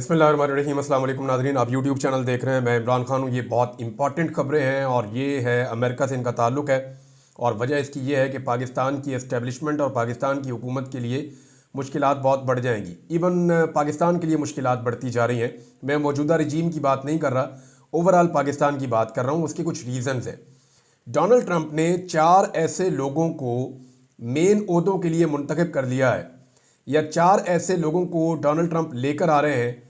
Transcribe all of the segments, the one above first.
बिस्मिल्लाहिर्रहमानिर्रहीम। अस्सलाम वालेकुम नाज़रीन, आप यूट्यूब चैनल देख रहे हैं। मैं इमरान खान हूँ। ये बहुत इंपॉर्टेंट खबरें हैं और ये है अमेरिका से इनका ताल्लुक़ है। और वजह इसकी ये है कि पाकिस्तान की इस्टेब्लिशमेंट और पाकिस्तान की हुकूमत के लिए मुश्किलात बहुत बढ़ जाएंगी। इवन पाकिस्तान के लिए मुश्किलात बढ़ती जा रही हैं। मैं मौजूदा रजीम की बात नहीं कर रहा, ओवरऑल पाकिस्तान की बात कर रहा हूँ। उसके कुछ रीज़न्स हैं। डोनाल्ड ट्रंप ने 4 ऐसे लोगों को मेन ओहदों के लिए मुंतखब कर लिया है, या 4 ऐसे लोगों को डोनाल्ड ट्रंप लेकर आ रहे हैं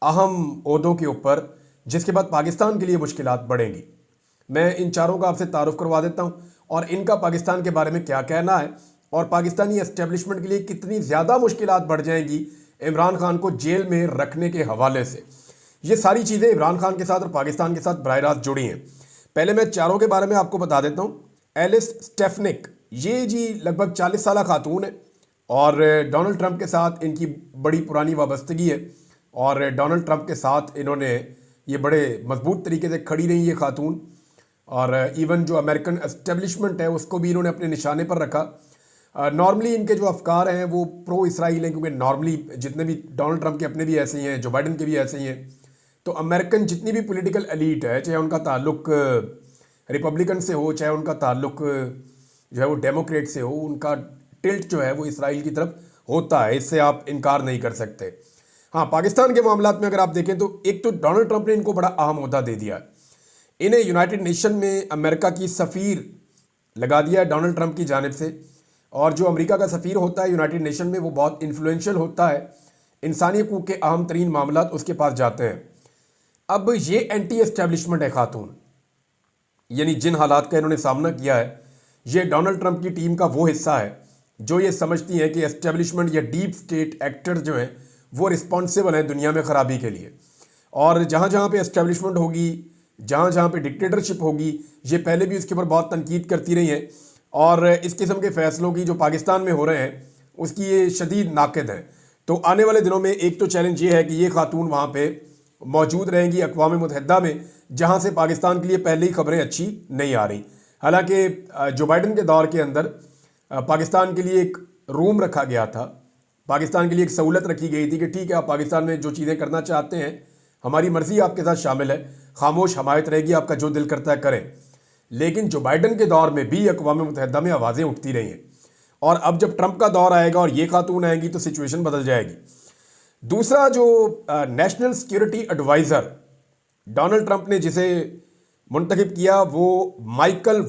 अहम ओहदों के ऊपर, जिसके बाद पाकिस्तान के लिए मुश्किलात बढ़ेंगी। मैं इन चारों का आपसे तारुफ करवा देता हूँ और इनका पाकिस्तान के बारे में क्या कहना है और पाकिस्तानी एस्टेब्लिशमेंट के लिए कितनी ज़्यादा मुश्किलात बढ़ जाएंगी इमरान खान को जेल में रखने के हवाले से। ये सारी चीज़ें इमरान खान के साथ और पाकिस्तान के साथ बराह रास्त जुड़ी हैं। पहले मैं चारों के बारे में आपको बता देता हूँ। एलिस स्टेफनिक, ये जी लगभग 40 साल खातून है और डोनाल्ड ट्रंप के साथ इनकी बड़ी पुरानी वाबस्तगी है और डोनाल्ड ट्रंप के साथ इन्होंने ये बड़े मजबूत तरीके से खड़ी रही ये खातून। और इवन जो अमेरिकन एस्टेब्लिशमेंट है उसको भी इन्होंने अपने निशाने पर रखा। नॉर्मली इनके जो अफकार हैं वो प्रो इसराइल हैं, क्योंकि नॉर्मली जितने भी डोनाल्ड ट्रंप के अपने भी ऐसे ही हैं, जो बाइडन के भी ऐसे ही हैं। तो अमेरिकन जितनी भी पॉलिटिकल एलीट है, चाहे उनका ताल्लुक रिपब्लिकन से हो, चाहे उनका ताल्लुक जो है वो डेमोक्रेट से हो, उनका टिल्ट जो है वो इसराइल की तरफ होता है। इससे आप इनकार नहीं कर सकते। हाँ, पाकिस्तान के मामलात में अगर आप देखें तो एक तो डोनाल्ड ट्रंप ने इनको बड़ा अहम ओहदा दे दिया है। इन्हें यूनाइटेड नेशन में अमेरिका की सफ़ीर लगा दिया है डोनाल्ड ट्रंप की जानिब से। और जो अमेरिका का सफ़ीर होता है यूनाइटेड नेशन में, वो बहुत इन्फ्लुएंशियल होता है। इंसानी हकूक़ के अहम तरीन मामलात उसके पास जाते हैं। अब ये एंटी एस्टेब्लिशमेंट है खातून, यानी जिन हालात का इन्होंने सामना किया है, ये डोनाल्ड ट्रंप की टीम का वो हिस्सा है जो ये समझती हैं कि एस्टेब्लिशमेंट या डीप स्टेट एक्टर्स जो हैं वो रिस्पॉन्सिबल हैं दुनिया में ख़राबी के लिए। और जहाँ जहाँ पे एस्टेब्लिशमेंट होगी, जहाँ जहाँ पे डिक्टेटरशिप होगी, ये पहले भी उसके ऊपर बहुत तनकीद करती रही हैं और इस किस्म के फ़ैसलों की जो पाकिस्तान में हो रहे हैं उसकी ये शदीद नाक़िद हैं। तो आने वाले दिनों में एक तो चैलेंज ये है कि ये खातून वहाँ पर मौजूद रहेंगी अक़वाम मुत्तहिदा में, जहाँ से पाकिस्तान के लिए पहले ही खबरें अच्छी नहीं आ रही। हालांकि जो बाइडन के दौर के अंदर पाकिस्तान के लिए एक रूम रखा गया था, पाकिस्तान के लिए एक सहूलत रखी गई थी कि ठीक है, आप पाकिस्तान में जो चीज़ें करना चाहते हैं, हमारी मर्ज़ी आपके साथ शामिल है, खामोश हमायत रहेगी, आपका जो दिल करता है करें। लेकिन जो बाइडन के दौर में भी अक़वाम मुत्तहिदा में आवाज़ें उठती रही हैं और अब जब ट्रंप का दौर आएगा और ये खातून आएंगी तो सिचुएशन बदल जाएगी। दूसरा, जो national security adviser Donald Trump ने जिसे मुंतखब किया, वो माइकल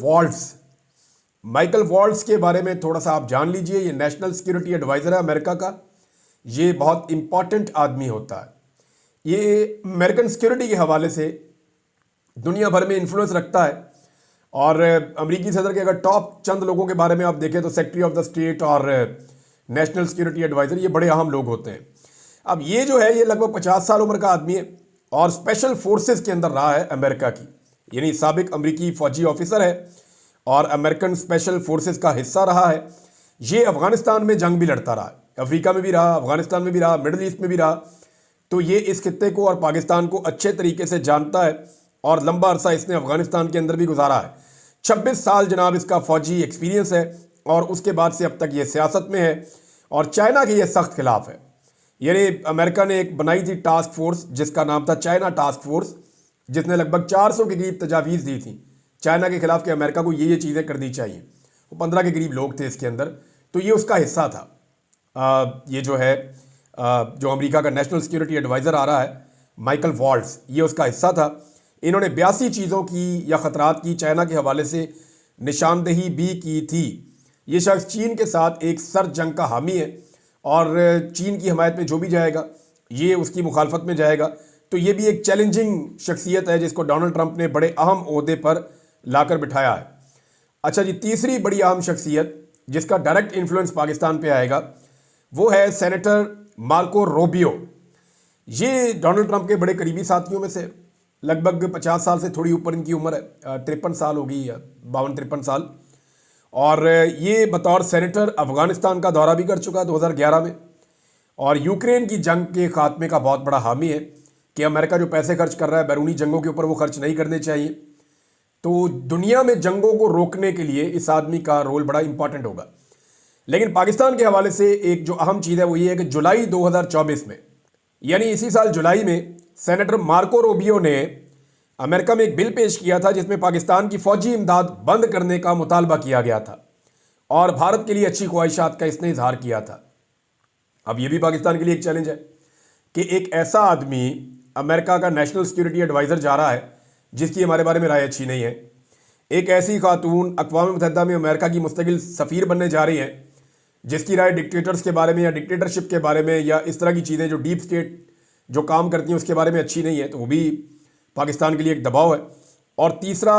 वॉल्ट्स के बारे में थोड़ा सा आप जान लीजिए। ये नेशनल सिक्योरिटी एडवाइज़र है अमेरिका का। ये बहुत इंपॉर्टेंट आदमी होता है। ये अमेरिकन सिक्योरिटी के हवाले से दुनिया भर में इन्फ्लुएंस रखता है। और अमेरिकी सदर के अगर टॉप चंद लोगों के बारे में आप देखें तो सेक्रेटरी ऑफ द स्टेट और नेशनल सिक्योरिटी एडवाइज़र, ये बड़े अहम लोग होते हैं। अब ये जो है, ये लगभग 50 साल उम्र का आदमी है और स्पेशल फोर्सेस के अंदर रहा है अमेरिका की, यानी साबिक अमेरिकी फ़ौजी ऑफिसर है और अमेरिकन स्पेशल फोर्सेस का हिस्सा रहा है। ये अफ़गानिस्तान में जंग भी लड़ता रहा, अफ्रीका में भी रहा, अफ़गानिस्तान में भी रहा, मिडल ईस्ट में भी रहा। तो ये इस खित्ते को और पाकिस्तान को अच्छे तरीके से जानता है और लंबा अरसा इसने अफ़गानिस्तान के अंदर भी गुजारा है। 26 साल जनाब इसका फ़ौजी एक्सपीरियंस है और उसके बाद से अब तक ये सियासत में है और चाइना के ये सख्त खिलाफ है। यानी अमेरिका ने एक बनाई थी टास्क फोर्स जिसका नाम था चाइना टास्क फोर्स, जिसने लगभग 400 के करीब तजावीज़ दी थी चाइना के खिलाफ कि अमेरिका को ये चीज़ें करनी चाहिए। वो 15 के करीब लोग थे इसके अंदर, तो ये उसका हिस्सा था। ये जो है जो अमेरिका का नेशनल सिक्योरिटी एडवाइज़र आ रहा है माइकल वॉल्ट्स, ये उसका हिस्सा था। इन्होंने 82 चीज़ों की या ख़तरात की चाइना के हवाले से निशानदेही भी की थी। ये शख्स चीन के साथ एक सर जंग का हामी है और चीन की हमायत में जो भी जाएगा ये उसकी मुखालफत में जाएगा। तो ये भी एक चैलेंजिंग शख्सियत है जिसको डोनाल्ड ट्रंप ने बड़े अहम ओहदे पर लाकर बिठाया है। अच्छा जी, तीसरी बड़ी अहम शख्सियत जिसका डायरेक्ट इन्फ्लुएंस पाकिस्तान पे आएगा वो है सेनेटर मार्को रूबियो। ये डोनाल्ड ट्रंप के बड़े करीबी साथियों में से, लगभग 50 साल से थोड़ी ऊपर इनकी उम्र है, 53 साल होगी या 52-53 साल। और ये बतौर सेनेटर अफ़गानिस्तान का दौरा भी कर चुका है 2011 में और यूक्रेन की जंग के खात्मे का बहुत बड़ा हामी है कि अमेरिका जो पैसे खर्च कर रहा है बैरूनी जंगों के ऊपर, वो खर्च नहीं करने चाहिए। तो दुनिया में जंगों को रोकने के लिए इस आदमी का रोल बड़ा इंपॉर्टेंट होगा। लेकिन पाकिस्तान के हवाले से एक जो अहम चीज़ है वो ये है कि जुलाई 2024 में यानी इसी साल जुलाई में सेनेटर मार्को रूबियो ने अमेरिका में एक बिल पेश किया था जिसमें पाकिस्तान की फौजी इमदाद बंद करने का मुतालबा किया गया था और भारत के लिए अच्छी ख्वाहिशात का इसने इजहार किया था। अब यह भी पाकिस्तान के लिए एक चैलेंज है कि एक ऐसा आदमी अमेरिका का नेशनल सिक्योरिटी एडवाइज़र जा रहा है जिसकी हमारे बारे में राय अच्छी नहीं है। एक ऐसी खातून अक़वाम मुत्तहिदा में अमेरिका की मुस्तकिल सफ़ीर बनने जा रही है जिसकी राय डिक्टेटर्स के बारे में या डिक्टेटरशिप के बारे में या इस तरह की चीज़ें जो डीप स्टेट जो काम करती हैं उसके बारे में अच्छी नहीं है, तो वो भी पाकिस्तान के लिए एक दबाव है। और तीसरा,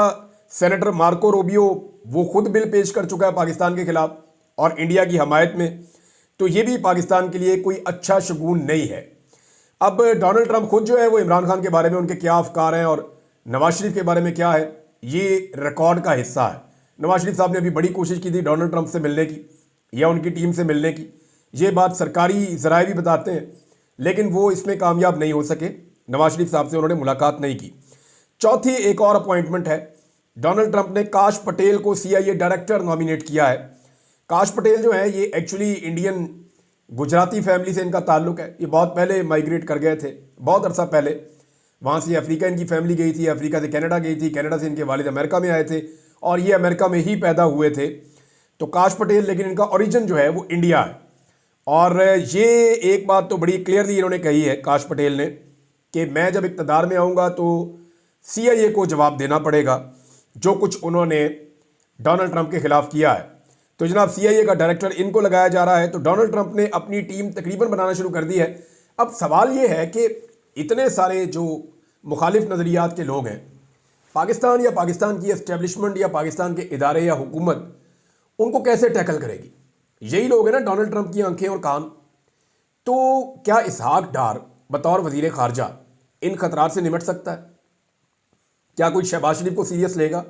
सेनेटर मार्को रूबियो वो खुद बिल पेश कर चुका है पाकिस्तान के खिलाफ और इंडिया की हमायत में, तो ये भी पाकिस्तान के लिए कोई अच्छा शगुन नहीं है। अब डोनाल्ड ट्रंप खुद जो है वो इमरान खान के बारे में उनके क्या अफकार हैं और नवाज शरीफ के बारे में क्या है, ये रिकॉर्ड का हिस्सा है। नवाज शरीफ साहब ने अभी बड़ी कोशिश की थी डोनाल्ड ट्रंप से मिलने की या उनकी टीम से मिलने की, ये बात सरकारी ज़राए भी बताते हैं, लेकिन वो इसमें कामयाब नहीं हो सके। नवाज शरीफ साहब से उन्होंने मुलाकात नहीं की। चौथी एक और अपॉइंटमेंट है, डोनाल्ड ट्रंप ने काश पटेल को CIA डायरेक्टर नॉमिनेट किया है। काश पटेल जो है ये एक्चुअली इंडियन गुजराती फैमिली से इनका ताल्लुक है। ये बहुत पहले माइग्रेट कर गए थे, बहुत अरसा पहले। वहाँ से अफ्रीका इनकी फैमिली गई थी, अफ्रीका से कनाडा गई थी, कनाडा से इनके वालिद अमेरिका में आए थे और ये अमेरिका में ही पैदा हुए थे। तो काश पटेल, लेकिन इनका ओरिजिन जो है वो इंडिया है। और ये एक बात तो बड़ी क्लियरली इन्होंने कही है काश पटेल ने कि मैं जब इक़्तिदार में आऊँगा तो CIA को जवाब देना पड़ेगा जो कुछ उन्होंने डोनाल्ड ट्रंप के खिलाफ किया है। तो जनाब CIA का डायरेक्टर इनको लगाया जा रहा है। तो डोनाल्ड ट्रंप ने अपनी टीम तकरीबन बनाना शुरू कर दी है। अब सवाल ये है कि इतने सारे जो मुखालिफ नज़रियात के लोग हैं, पाकिस्तान या पाकिस्तान की एस्टेब्लिशमेंट या पाकिस्तान के इदारे या हुकूमत उनको कैसे टैकल करेगी? यही लोग हैं ना डोनाल्ड ट्रंप की आंखें और कान। तो क्या इसहाक डार बतौर वज़ीर ख़ारजा इन खतरात से निपट सकता है? क्या कोई शहबाज शरीफ को सीरियस लेगा?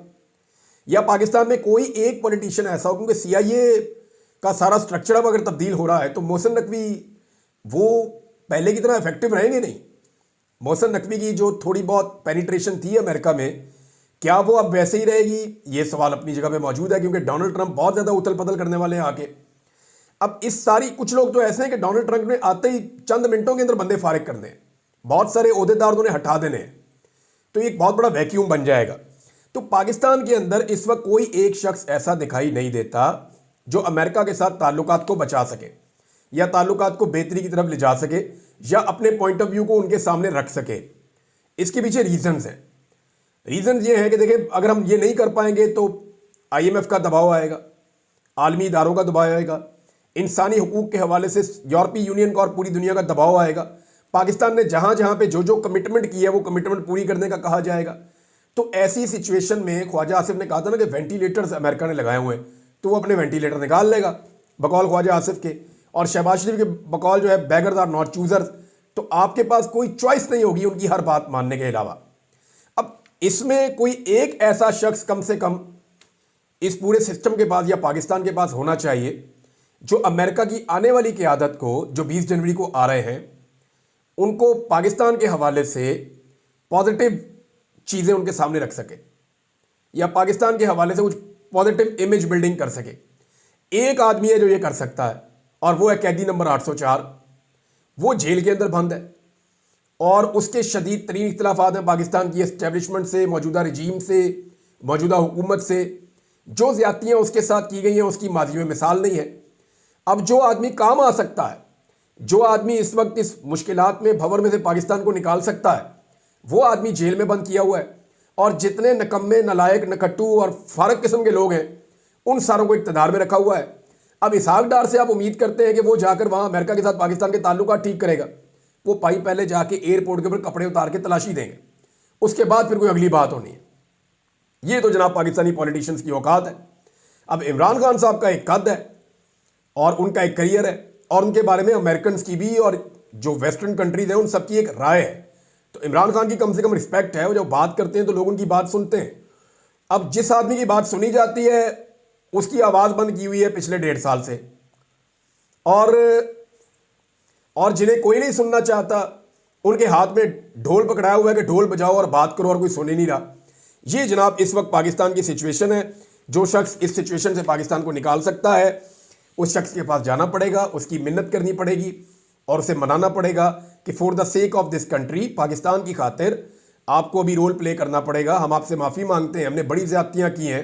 या पाकिस्तान में कोई एक पॉलिटिशियन ऐसा हो, क्योंकि CIA का सारा स्ट्रक्चर अब अगर तब्दील हो रहा है तो मोहसिन नकवी वो पहले की तरह इफेक्टिव रहेंगे नहीं। मोहसिन नकवी की जो थोड़ी बहुत पेनिट्रेशन थी अमेरिका में, क्या वो अब वैसे ही रहेगी? ये सवाल अपनी जगह पे मौजूद है, क्योंकि डोनाल्ड ट्रंप बहुत ज़्यादा उथल पुथल करने वाले हैं आके। अब इस सारी कुछ लोग तो ऐसे हैं कि डोनाल्ड ट्रंप ने आते ही चंद मिनटों के अंदर बंदे फारिग करने हैं, बहुत सारे ओहदेदार उन्हें हटा देने हैं, तो एक बहुत बड़ा वैक्यूम बन जाएगा। तो पाकिस्तान के अंदर इस वक्त कोई एक शख्स ऐसा दिखाई नहीं देता जो अमेरिका के साथ ताल्लुकात को बचा सके या ताल्लुकात को बेहतरी की तरफ ले जा सके या अपने पॉइंट ऑफ व्यू को उनके सामने रख सके। इसके पीछे रीजंस हैं। रीजंस ये है कि देखिए, अगर हम ये नहीं कर पाएंगे तो IMF का दबाव आएगा, आलमी इदारों का दबाव आएगा, इंसानी हुकूक के हवाले से यूरोपीय यूनियन का और पूरी दुनिया का दबाव आएगा। पाकिस्तान ने जहां जहां पे जो जो कमिटमेंट की है वो कमिटमेंट पूरी करने का कहा जाएगा। तो ऐसी सिचुएशन में ख्वाजा आसिफ ने कहा था ना कि वेंटिलेटर्स अमेरिका ने लगाए हुए हैं, तो वो अपने वेंटिलेटर निकाल लेगा बकौल ख्वाजा आसिफ के, और शहबाज शरीफ के बकौल जो है बैगर्स आर नॉट चूजर्स। तो आपके पास कोई चॉइस नहीं होगी उनकी हर बात मानने के अलावा। अब इसमें कोई एक ऐसा शख्स कम से कम इस पूरे सिस्टम के पास या पाकिस्तान के पास होना चाहिए जो अमेरिका की आने वाली क़यादत को, जो 20 जनवरी को आ रहे हैं, उनको पाकिस्तान के हवाले से पॉजिटिव चीज़ें उनके सामने रख सके या पाकिस्तान के हवाले से कुछ पॉजिटिव इमेज बिल्डिंग कर सके। एक आदमी है जो ये कर सकता है और वो है कैदी नंबर 804। वो जेल के अंदर बंद है और उसके शदीद तरीन इख्तिलाफात हैं पाकिस्तान की एस्टेब्लिशमेंट से, मौजूदा रजीम से, मौजूदा हुकूमत से। जो ज़्यादतियाँ उसके साथ की गई हैं उसकी माजी में मिसाल नहीं है। अब जो आदमी काम आ सकता है, जो आदमी इस वक्त इस मुश्किलात में भंवर में से पाकिस्तान को निकाल सकता है, वो आदमी जेल में बंद किया हुआ है। और जितने नकम्मे, नलायक, नकट्टू और फारक किस्म के लोग हैं उन सारों को इक़्तिदार में रखा हुआ है। अब इसहाक डार से आप उम्मीद करते हैं कि वो जाकर वहाँ अमेरिका के साथ पाकिस्तान के ताल्लुकात ठीक करेगा? वो भाई पहले जाके एयरपोर्ट के ऊपर कपड़े उतार के तलाशी देंगे, उसके बाद फिर कोई अगली बात होनी है। ये तो जनाब पाकिस्तानी पॉलिटिशियंस की औकात है। अब इमरान खान साहब का एक कद है और उनका एक करियर है और उनके बारे में अमेरिकन की भी और जो वेस्टर्न कंट्रीज हैं उन सबकी एक राय है। तो इमरान खान की कम से कम रिस्पेक्ट है, वो जब बात करते हैं तो लोग उनकी बात सुनते हैं। अब जिस आदमी की बात सुनी जाती है उसकी आवाज़ बंद की हुई है पिछले 1.5 साल से, और जिन्हें कोई नहीं सुनना चाहता उनके हाथ में ढोल पकड़ाया हुआ है कि ढोल बजाओ और बात करो और कोई सुन ही नहीं रहा। ये जनाब इस वक्त पाकिस्तान की सिचुएशन है। जो शख्स इस सिचुएशन से पाकिस्तान को निकाल सकता है उस शख्स के पास जाना पड़ेगा, उसकी मिन्नत करनी पड़ेगी और उसे मनाना पड़ेगा कि for the sake of this country, Pakistan की खातिर आपको अभी रोल प्ले करना पड़ेगा, हम आपसे माफ़ी मांगते हैं, हमने बड़ी ज़्यादतियाँ की हैं,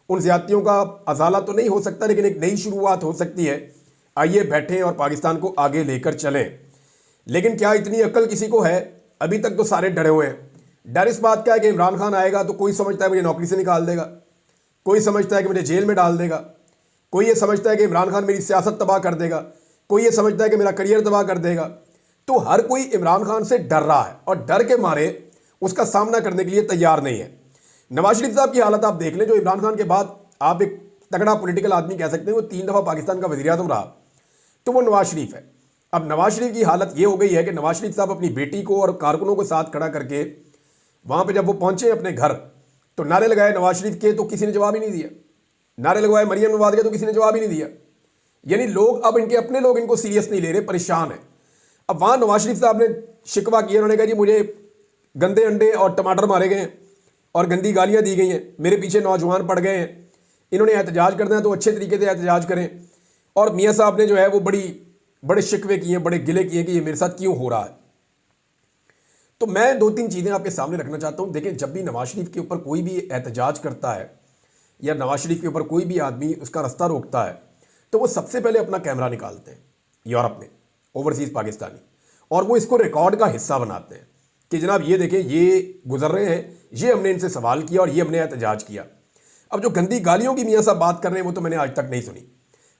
उन ज़्यादतियों का अजाला तो नहीं हो सकता लेकिन एक नई शुरुआत हो सकती है, आइए बैठें और पाकिस्तान को आगे लेकर चलें। लेकिन क्या इतनी अक्ल किसी को है? अभी तक तो सारे डरे हुए हैं। डर इस बात का है कि इमरान खान आएगा तो कोई समझता है मुझे नौकरी से निकाल देगा, कोई समझता है कि मुझे जेल में डाल देगा, कोई ये समझता है कि इमरान खान मेरी सियासत तबाह कर देगा, कोई ये समझता है कि मेरा करियर तबाह कर देगा। तो हर कोई इमरान खान से डर रहा है और डर के मारे उसका सामना करने के लिए तैयार नहीं है। नवाज शरीफ साहब की हालत आप देख लें, जो इमरान खान के बाद आप एक तगड़ा पॉलिटिकल आदमी कह सकते हैं, वो 3 दफ़ा पाकिस्तान का वज़ीर आज़म रहा, तो वो नवाज शरीफ है। अब नवाज शरीफ की हालत ये हो गई है कि नवाज शरीफ साहब अपनी बेटी को और कारकुनों को साथ खड़ा करके वहाँ पे जब वो पहुँचे अपने घर तो नारे लगाए नवाज शरीफ के, तो किसी ने जवाब ही नहीं दिया। नारे लगवाए मरियम नवाज के, तो किसी ने जवाब ही नहीं दिया। यानी लोग अब इनके अपने लोग इनको सीरियस नहीं ले रहे, परेशान है। अब वहाँ नवाज शरीफ साहब ने शिकवा किया, उन्होंने कहा जी मुझे गंदे अंडे और टमाटर मारे गए हैं और गंदी गालियाँ दी गई हैं, मेरे पीछे नौजवान पड़ गए हैं, इन्होंने एहतजाज करना है तो अच्छे तरीके से एहतजाज करें। और मियाँ साहब ने जो है वो बड़े शिकवे किए, बड़े गिले किए कि ये मेरे साथ क्यों हो रहा है। तो मैं 2-3 चीज़ें आपके सामने रखना चाहता हूँ। देखें, जब भी नवाज शरीफ के ऊपर कोई भी एहतजाज करता है या नवाज शरीफ के ऊपर कोई भी आदमी उसका रास्ता रोकता है तो वो सबसे पहले अपना कैमरा निकालते हैं यूरोप में, ओवरसीज़ पाकिस्तानी, और वो इसको रिकॉर्ड का हिस्सा बनाते हैं कि जनाब ये देखें ये गुजर रहे हैं, ये हमने इनसे सवाल किया और ये हमने एहतजाज किया। अब जो गंदी गालियों की मियाँ साहब बात कर रहे हैं वो तो मैंने आज तक नहीं सुनी।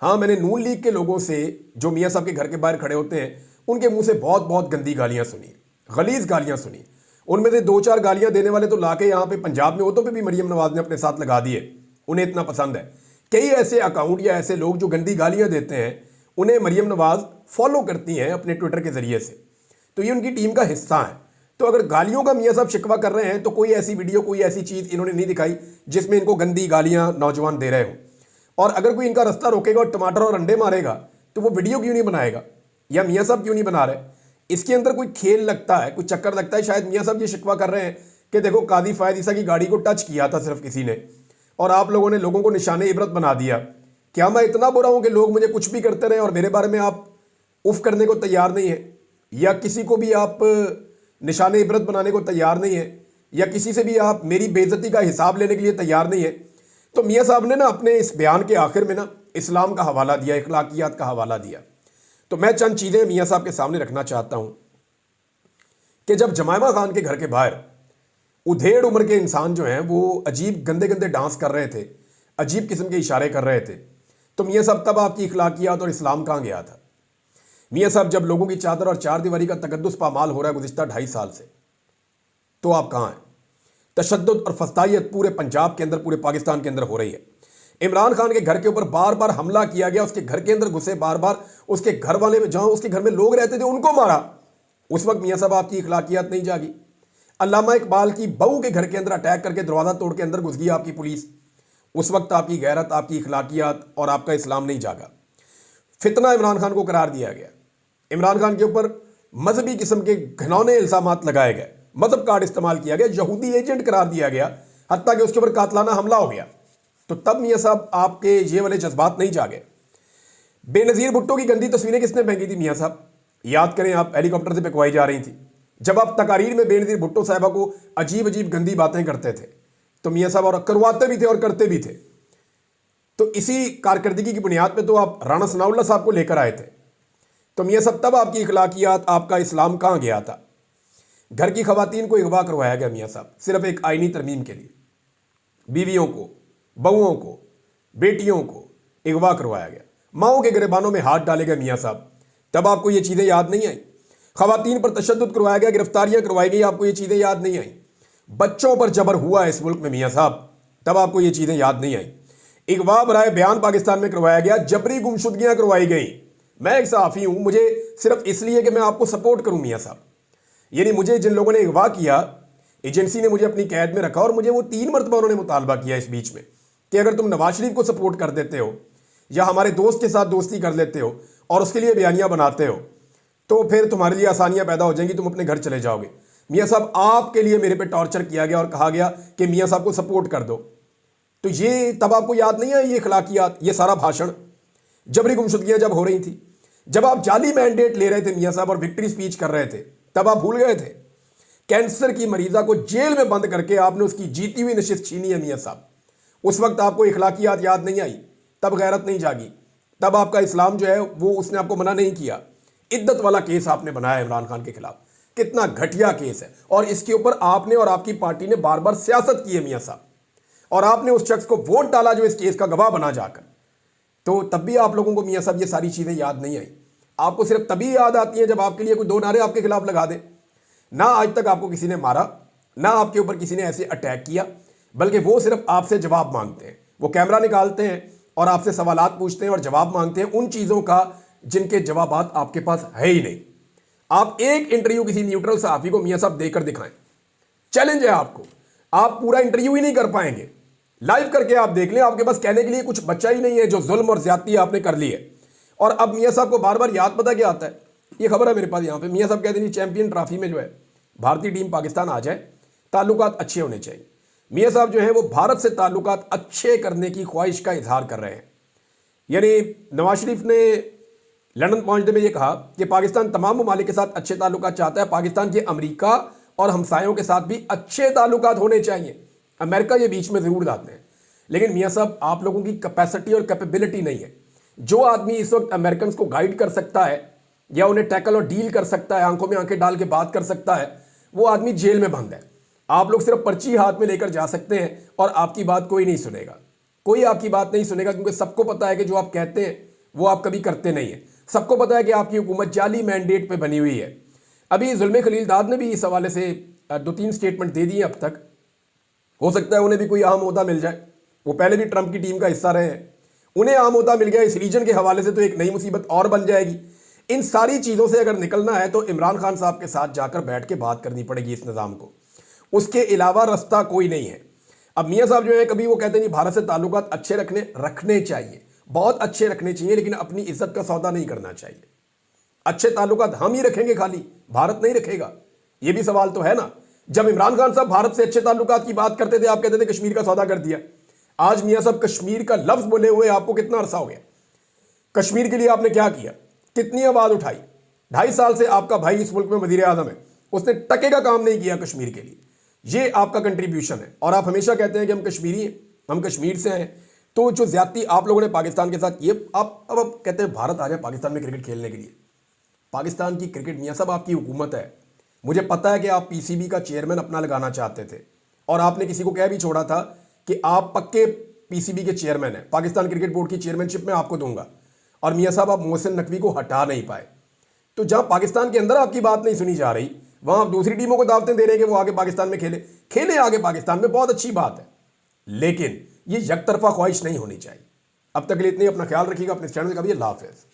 हाँ, मैंने नून लीग के लोगों से जो मियाँ साहब के घर के बाहर खड़े होते हैं उनके मुंह से बहुत बहुत गंदी गालियाँ सुनी, गलीज गालियाँ सुनी। उनमें से 2-4 गालियाँ देने वाले तो लाके यहाँ पे पंजाब में होतों पे भी मरियम नवाज ने अपने साथ लगा दिए, उन्हें इतना पसंद है। कई ऐसे अकाउंट या ऐसे लोग जो गंदी गालियाँ देते हैं उन्हें मरियम नवाज फॉलो करती हैं अपने ट्विटर के ज़रिए से, तो ये उनकी टीम का हिस्सा है। तो अगर गालियों का मियाँ साहब शिकवा कर रहे हैं तो कोई ऐसी वीडियो, कोई ऐसी चीज़ इन्होंने नहीं दिखाई जिसमें इनको गंदी गालियाँ नौजवान दे रहे हो। और अगर कोई इनका रास्ता रोकेगा और टमाटर और अंडे मारेगा तो वो वीडियो क्यों नहीं बनाएगा, या मियाँ साहब क्यों नहीं बना रहे? इसके अंदर कोई खेल लगता है, कोई चक्कर लगता है। शायद मियाँ साहब ये शिकवा कर रहे हैं कि देखो कादी फायद ईसा की गाड़ी को टच किया था सिर्फ किसी ने और आप लोगों ने लोगों को निशाने इबरत बना दिया। क्या मैं इतना बुरा हूँ कि लोग मुझे कुछ भी करते रहे और मेरे बारे में आप उफ करने को तैयार नहीं है, या किसी को भी आप निशाने इबरत बनाने को तैयार नहीं है, या किसी से भी आप मेरी बेइज्जती का हिसाब लेने के लिए तैयार नहीं है? तो मियाँ साहब ने ना अपने इस बयान के आखिर में ना इस्लाम का हवाला दिया, इखलाकियात का हवाला दिया। तो मैं चंद चीज़ें मियाँ साहब के सामने रखना चाहता हूँ कि जब जमायमा खान के घर के बाहर उधेड़ उम्र के इंसान जो हैं वो अजीब गंदे गंदे डांस कर रहे थे, अजीब किस्म के इशारे कर रहे थे, तो मियाँ साहब तब आपकी इखलाकियात और इस्लाम कहाँ गया था? मियाँ साहब जब लोगों की चादर और चार दीवारी का तकद्दुस पामाल हो रहा है गुज़िश्ता 2.5 साल से, तो आप कहाँ हैं? तशद्दुद और फस्तायत पूरे पंजाब के अंदर, पूरे पाकिस्तान के अंदर हो रही है। इमरान खान के घर के ऊपर बार बार हमला किया गया, उसके घर के अंदर घुसे, बार बार उसके घर वाले में, जहाँ उसके घर में लोग रहते थे उनको मारा। उस वक्त मियाँ साहब आपकी इखलाकियात नहीं जागी। अल्लामा इकबाल की बहू के घर के अंदर अटैक करके दरवाज़ा तोड़ के अंदर घुस गई आपकी पुलिस। उस वक्त आपकी गैरत, आपकी इखलाकियात और आपका इस्लाम नहीं जागा। फितना इमरान खान को करार दिया गया। इमरान खान के ऊपर मजहबी किस्म के घिनौने इल्ज़ामात लगाए गए, मजहब कार्ड इस्तेमाल किया गया, यहूदी एजेंट करार दिया गया, हत्ता कि उसके ऊपर कातलाना हमला हो गया। तो तब मियाँ साहब आपके ये वाले जज्बात नहीं जागे। बेनज़ीर भुट्टो की गंदी तस्वीरें किसने फेंकी थी मियाँ साहब? याद करें, आप हेलीकॉप्टर से फेंकवाई जा रही थी। जब आप तकारीर में बेनज़ीर भुट्टो साहिबा को अजीब अजीब गंदी बातें करते थे तो मियाँ साहब और करवाते भी थे और करते भी थे। तो इसी कारकर्दगी की बुनियाद पे तो आप राणा सनाउल्लाह साहब को लेकर आए थे। तो मियाँ साहब तब आपकी इखलाकियात, आपका इस्लाम कहाँ गया था? घर की खवातीन को अगवा करवाया गया मियाँ साहब, सिर्फ एक आईनी तरमीम के लिए। बीवियों को, बहुओं को, बेटियों को अगवा करवाया गया, माओं के गिरबानों में हाथ डाले गए मियाँ साहब। तब आपको ये चीज़ें याद नहीं आई? खवातीन पर तशद्दुद करवाया गया, गिरफ्तारियाँ करवाई गई, आपको ये चीज़ें याद नहीं आई? बच्चों पर जबर हुआ इस मुल्क में मियाँ साहब, तब आपको ये चीज़ें याद नहीं आई? अगवा बराए बयान पाकिस्तान में करवाया गया, जबरी गुमशुदगियाँ करवाई गई। मैं एक सहाफ़ी हूँ, मुझे सिर्फ इसलिए कि मैं आपको सपोर्ट करूँ मियाँ साहब, यानी मुझे जिन लोगों ने अगवा किया, एजेंसी ने मुझे अपनी कैद में रखा और मुझे वो 3 मरतबा उन्होंने मुतालबा किया इस बीच में कि अगर तुम नवाज शरीफ को सपोर्ट कर देते हो या हमारे दोस्त के साथ दोस्ती कर लेते हो और उसके लिए बयानियाँ बनाते हो तो फिर तुम्हारे लिए आसानियाँ पैदा हो जाएंगी, तुम अपने घर चले जाओगे। मियाँ साहब आपके लिए मेरे पे टॉर्चर किया गया और कहा गया कि मियाँ साहब को सपोर्ट कर दो। तो ये तब आपको याद नहीं है? ये इखलाकियात, ये सारा भाषण, जबरी गुमशुदगियाँ जब हो रही थी, जब आप जाली मैंडेट ले रहे थे मियां साहब और विक्ट्री स्पीच कर रहे थे, तब आप भूल गए थे? कैंसर की मरीजा को जेल में बंद करके आपने उसकी जीती हुई नशिस्त छीनी है मियां साहब। उस वक्त आपको इखलाकियात याद नहीं आई, तब गैरत नहीं जागी, तब आपका इस्लाम जो है वो उसने आपको मना नहीं किया। इद्दत वाला केस आपने बनाया इमरान खान के खिलाफ, कितना घटिया केस है, और इसके ऊपर आपने और आपकी पार्टी ने बार बार सियासत की है मियां साहब, और आपने उस शख्स को वोट डाला जो इस केस का गवाह बना जाकर। तो तब भी आप लोगों को मियां साहब ये सारी चीजें याद नहीं आई। आपको सिर्फ तभी याद आती है जब आपके लिए कोई दो नारे आपके खिलाफ लगा दे। ना आज तक आपको किसी ने मारा, ना आपके ऊपर किसी ने ऐसे अटैक किया, बल्कि वो सिर्फ आपसे जवाब मांगते हैं। वो कैमरा निकालते हैं और आपसे सवालात पूछते हैं और जवाब मांगते हैं उन चीज़ों का जिनके जवाबात आपके पास है ही नहीं। आप एक इंटरव्यू किसी न्यूट्रल सहाफ़ी को मियां साहब देकर दिखाएं, चैलेंज है आपको। आप पूरा इंटरव्यू ही नहीं कर पाएंगे, लाइव करके आप देख लें। आपके पास कहने के लिए कुछ बचा ही नहीं है, जो जुल्म और ज्यादती आपने कर ली है। और अब मियां साहब को बार बार याद पता क्या आता है, ये खबर है मेरे पास यहाँ पे, मियां साहब कहते हैं चैंपियन ट्रॉफी में जो है भारतीय टीम पाकिस्तान आ जाए, ताल्लुकात अच्छे होने चाहिए। मियां साहब जो है वो भारत से ताल्लुकात अच्छे करने की ख्वाहिश का इजहार कर रहे हैं। यानी नवाज शरीफ ने लंदन पहुंचते में ये कहा कि पाकिस्तान तमाम ममालिक के साथ अच्छे ताल्लुकात चाहता है, पाकिस्तान के अमेरिका और हमसायों के साथ भी अच्छे ताल्लुकात होने चाहिए। अमेरिका ये बीच में जरूर लाते हैं, लेकिन मियां साहब आप लोगों की कैपेसिटी और कैपेबिलिटी नहीं है। जो आदमी इस वक्त अमेरिकन को गाइड कर सकता है या उन्हें टैकल और डील कर सकता है, आंखों में आंखें डाल के बात कर सकता है, वो आदमी जेल में बंद है। आप लोग सिर्फ पर्ची हाथ में लेकर जा सकते हैं और आपकी बात कोई नहीं सुनेगा, कोई आपकी बात नहीं सुनेगा, क्योंकि सबको पता है कि जो आप कहते हैं वो आप कभी करते नहीं है। सबको पता है कि आपकी हुकूमत जाली मैंडेट पे बनी हुई है। अभी जुल्मे खलीलदाद ने भी इस हवाले से 2-3 स्टेटमेंट दे दिए अब तक। हो सकता है उन्हें भी कोई अहम ओहदा मिल जाए, वो पहले भी ट्रंप की टीम का हिस्सा रहे हैं, उन्हें अहम ओहदा मिल गया इस रीजन के हवाले से तो एक नई मुसीबत और बन जाएगी। इन सारी चीज़ों से अगर निकलना है तो इमरान खान साहब के साथ जाकर बैठ के बात करनी पड़ेगी इस निज़ाम को, उसके अलावा रास्ता कोई नहीं है। अब मियां साहब जो है कभी वो कहते हैं भारत से ताल्लुकात अच्छे रखने चाहिए, बहुत अच्छे रखने चाहिए, लेकिन अपनी इज्जत का सौदा नहीं करना चाहिए। अच्छे ताल्लुकात हम ही रखेंगे, खाली भारत नहीं रखेगा, ये भी सवाल तो है ना। जब इमरान खान साहब भारत से अच्छे ताल्लुकात की बात करते थे, आप कहते थे कश्मीर का सौदा कर दिया। आज मियां साहब कश्मीर का लफ्ज बोले हुए आपको कितना अरसा हो गया? कश्मीर के लिए आपने क्या किया, कितनी आवाज उठाई? 2.5 साल से आपका भाई इस मुल्क में वजीर आजम है, उसने टके का काम नहीं किया कश्मीर के लिए। ये आपका कंट्रीब्यूशन है। और आप हमेशा कहते हैं कि हम कश्मीरी हैं, हम कश्मीर से हैं। तो जो ज्यादती आप लोगों ने पाकिस्तान के साथ ये, आप अब कहते हैं भारत आ जाए पाकिस्तान में क्रिकेट खेलने के लिए। पाकिस्तान की क्रिकेट, मियां साहब आपकी हुकूमत है, मुझे पता है कि आप पीसीबी का चेयरमैन अपना लगाना चाहते थे, और आपने किसी को कह भी छोड़ा था कि आप पक्के पीसीबी के चेयरमैन हैं, पाकिस्तान क्रिकेट बोर्ड की चेयरमैनशिप में आपको दूंगा। और मियां साहब आप मोहसिन नकवी को हटा नहीं पाए। तो जहां पाकिस्तान के अंदर आपकी बात नहीं सुनी जा रही, वहां आप दूसरी टीमों को दावतें दे रहे हैं कि वो आगे पाकिस्तान में खेले आगे पाकिस्तान में, बहुत अच्छी बात है, लेकिन ये यकतरफा ख्वाहिश नहीं होनी चाहिए। अब तक के लिए इतनी, अपना ख्याल रखिएगा, अपने चैनल का भी। अल्लाह हाफिज़।